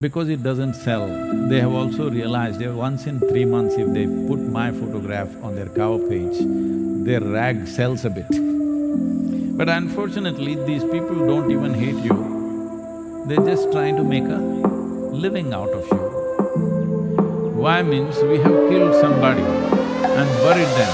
Because it doesn't sell, they have also realized that once in 3 months if they put my photograph on their cover page, their rag sells a bit. But unfortunately, these people don't even hate you, they're just trying to make a living out of you. Why means we have killed somebody and buried them.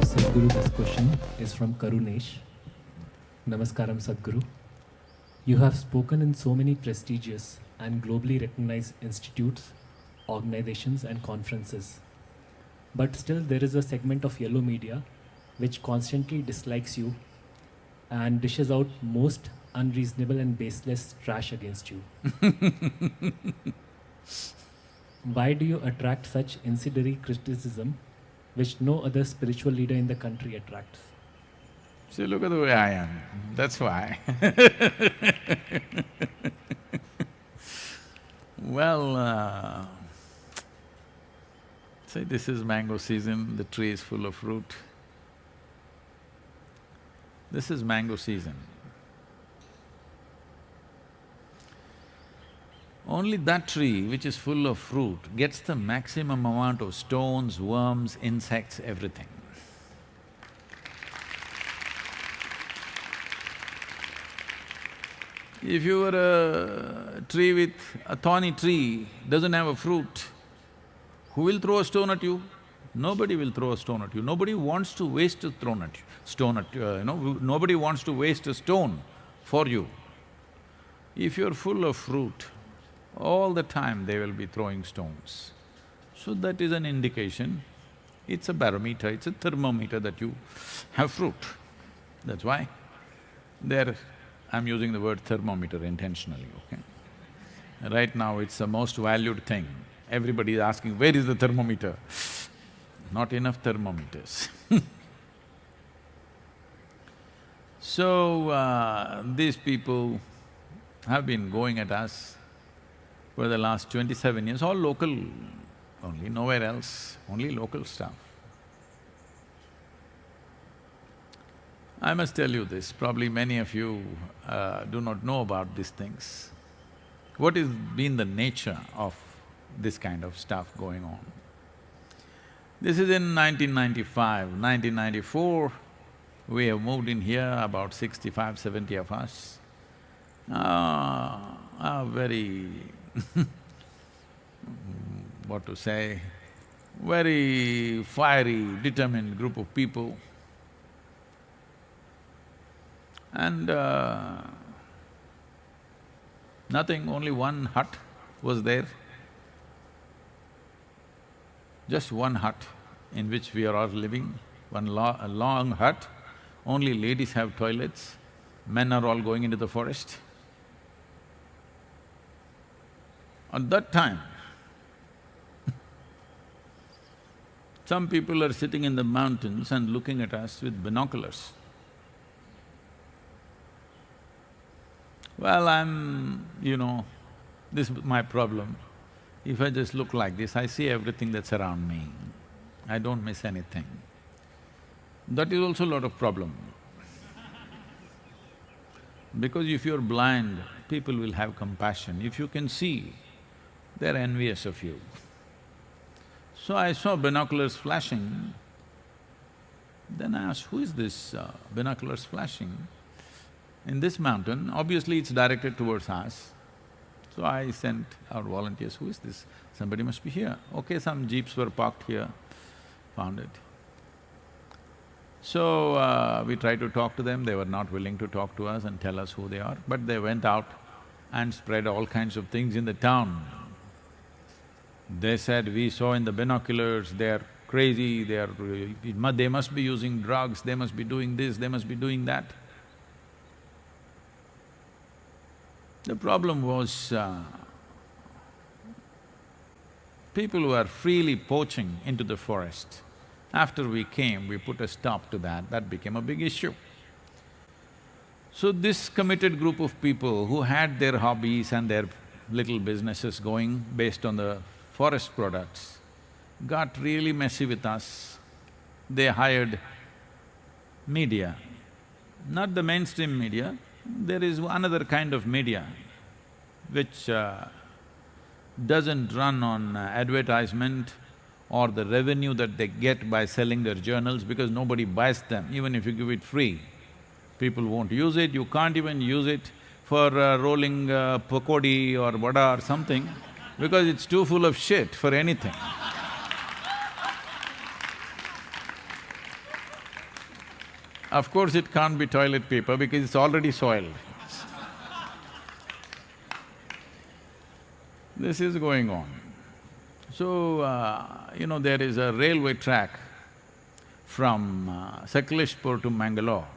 Sadhguru, this question is from Karunesh. Namaskaram, Sadhguru. You have spoken in so many prestigious and globally recognized institutes, organizations, and conferences. But still, there is a segment of yellow media which constantly dislikes you and dishes out most unreasonable and baseless trash against you. Why do you attract such incendiary criticism which no other spiritual leader in the country attracts? See, look at the way I am, that's why. Well, see, this is mango season, the tree is full of fruit. This is mango season. Only that tree which is full of fruit gets the maximum amount of stones, worms, insects, everything. If you were a tree with… a thorny tree, doesn't have a fruit, who will throw a stone at you? Nobody will throw a stone at you. Nobody wants to waste a stone at you, nobody wants to waste a stone for you. If you're full of fruit, all the time they will be throwing stones. So that is an indication, it's a barometer, it's a thermometer that you have fruit. That's why I'm using the word thermometer intentionally, okay? Right now it's the most valued thing. Everybody is asking, where is the thermometer? Not enough thermometers. So, these people have been going at us for the last 27 years, all local only, nowhere else, only local stuff. I must tell you this, probably many of you do not know about these things. What has been the nature of this kind of stuff going on? This is in 1995, 1994, we have moved in here, about 65, 70 of us. Very what to say, very fiery, determined group of people. And nothing, only one hut was there. Just one hut in which we are all living, a long hut. Only ladies have toilets, men are all going into the forest. At that time, some people are sitting in the mountains and looking at us with binoculars. Well, this is my problem. If I just look like this, I see everything that's around me. I don't miss anything. That is also a lot of problem. Because if you're blind, people will have compassion. If you can see, they're envious of you. So I saw binoculars flashing. Then I asked, who is this binoculars flashing? In this mountain, obviously it's directed towards us. So I sent our volunteers, who is this? Somebody must be here. Okay, some jeeps were parked here, found it. So, we tried to talk to them, they were not willing to talk to us and tell us who they are, but they went out and spread all kinds of things in the town. They said, we saw in the binoculars, they're crazy, they must be using drugs, they must be doing this, they must be doing that. The problem was, people who are freely poaching into the forest. After we came, we put a stop to that became a big issue. So this committed group of people who had their hobbies and their little businesses going based on the forest products got really messy with us. They hired media, not the mainstream media, there is another kind of media which doesn't run on advertisement or the revenue that they get by selling their journals because nobody buys them, even if you give it free. People won't use it, you can't even use it for rolling pakodi or vada or something because it's too full of shit for anything. Of course, it can't be toilet paper because it's already soiled. This is going on. So, there is a railway track from Sakaleshpur to Mangalore,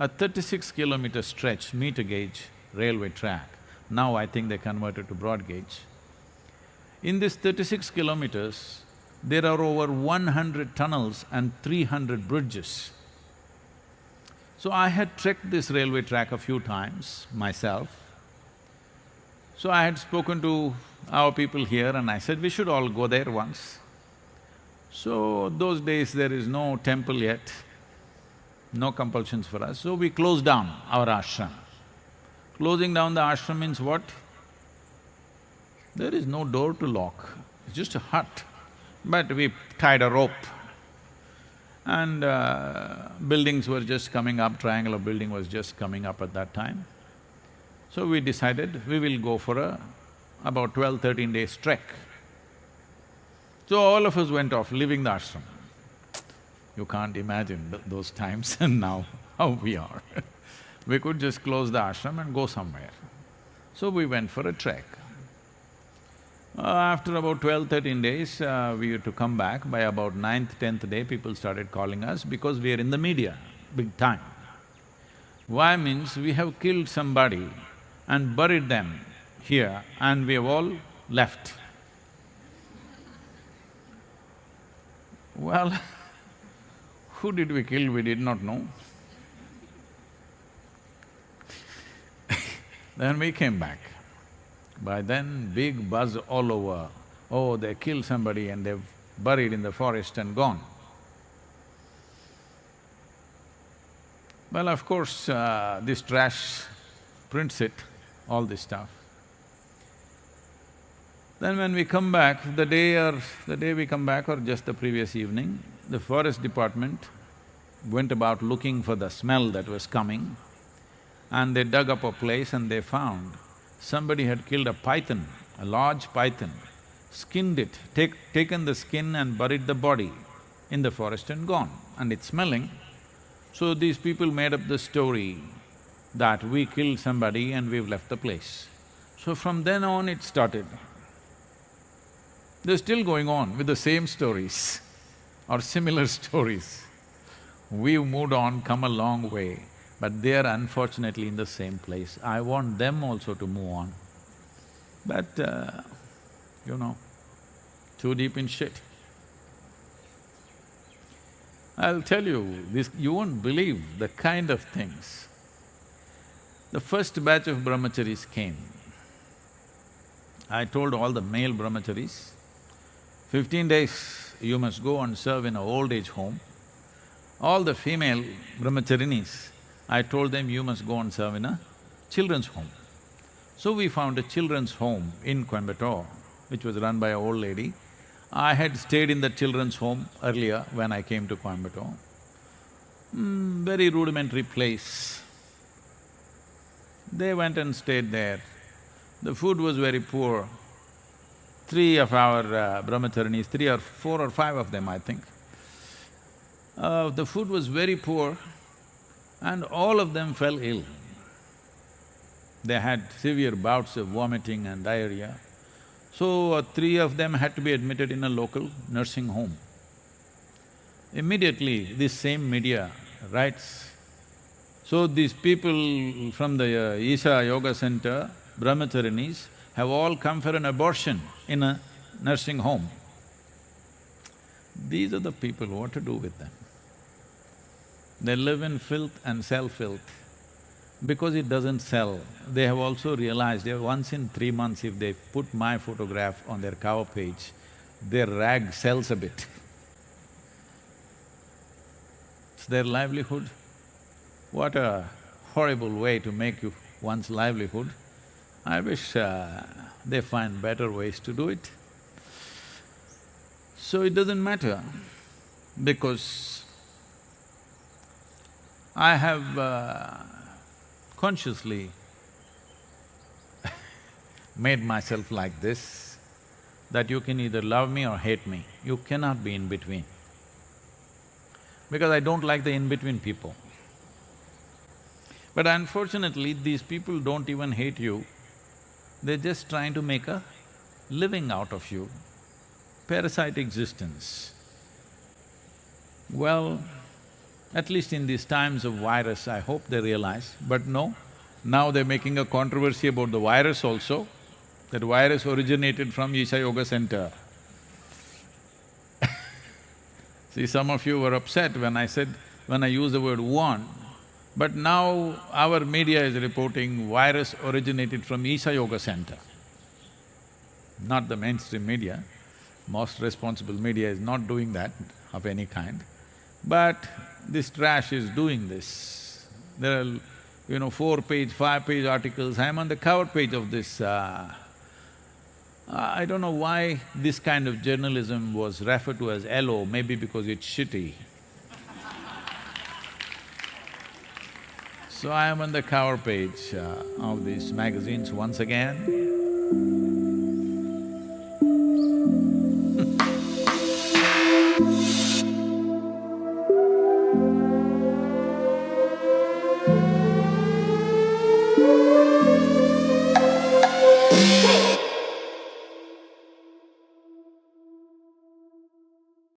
a 36-kilometer stretch, meter gauge railway track. Now I think they converted to broad gauge. In this 36 kilometers, there are over 100 tunnels and 300 bridges. So I had trekked this railway track a few times myself. So I had spoken to our people here and I said, we should all go there once. So those days there is no temple yet, no compulsions for us, so we closed down our ashram. Closing down the ashram means what? There is no door to lock, it's just a hut. But we tied a rope and buildings were just coming up, triangular building was just coming up at that time. So we decided we will go for about 12, 13 days trek. So all of us went off, leaving the ashram. You can't imagine those times and now how we are. We could just close the ashram and go somewhere. So we went for a trek. After about 12, 13 days, we had to come back. By about 9th, 10th day, people started calling us because we are in the media, big time. Why means we have killed somebody and buried them here and we have all left. Well, who did we kill, we did not know. Then we came back. By then, big buzz all over, oh, they killed somebody and they've buried in the forest and gone. Well, of course, this trash prints it, all this stuff. Then when we come back, the day we come back or just the previous evening, the forest department went about looking for the smell that was coming and they dug up a place and they found somebody had killed a python, a large python, skinned it, taken the skin and buried the body in the forest and gone, and it's smelling. So these people made up the story that we killed somebody and we've left the place. So from then on it started. They're still going on with the same stories or similar stories. We've moved on, come a long way, but they are unfortunately in the same place. I want them also to move on. But, too deep in shit. I'll tell you, you won't believe the kind of things. The first batch of brahmacharis came. I told all the male brahmacharis, 15 days you must go and serve in an old age home. All the female brahmacharinis, I told them you must go and serve in a children's home. So we found a children's home in Coimbatore, which was run by an old lady. I had stayed in the children's home earlier when I came to Coimbatore. Very rudimentary place. They went and stayed there. The food was very poor. Three of our brahmacharinis, 3 or 4 or 5 of them, I think. The food was very poor and all of them fell ill. They had severe bouts of vomiting and diarrhea. So, 3 of them had to be admitted in a local nursing home. Immediately, this same media writes, so these people from the Isha Yoga Center, brahmacharinis, have all come for an abortion in a nursing home. These are the people, what to do with them? They live in filth and sell filth. because it doesn't sell. They have also realized that once in 3 months if they put my photograph on their cover page, their rag sells a bit. It's their livelihood. What a horrible way to make one's livelihood. I wish they find better ways to do it. So it doesn't matter, because I have consciously made myself like this, that you can either love me or hate me, you cannot be in between. Because I don't like the in-between people. But unfortunately, these people don't even hate you, they're just trying to make a living out of you, parasite existence. Well, at least in these times of virus, I hope they realize, but no, now they're making a controversy about the virus also. That virus originated from Isha Yoga Center. See, some of you were upset when I used the word one, but now our media is reporting virus originated from Isha Yoga Center. Not the mainstream media, most responsible media is not doing that of any kind. But this trash is doing this. There are, 4-page, 5-page articles, I'm on the cover page of this. I don't know why this kind of journalism was referred to as LO, maybe because it's shitty. So I am on the cover page of these magazines once again.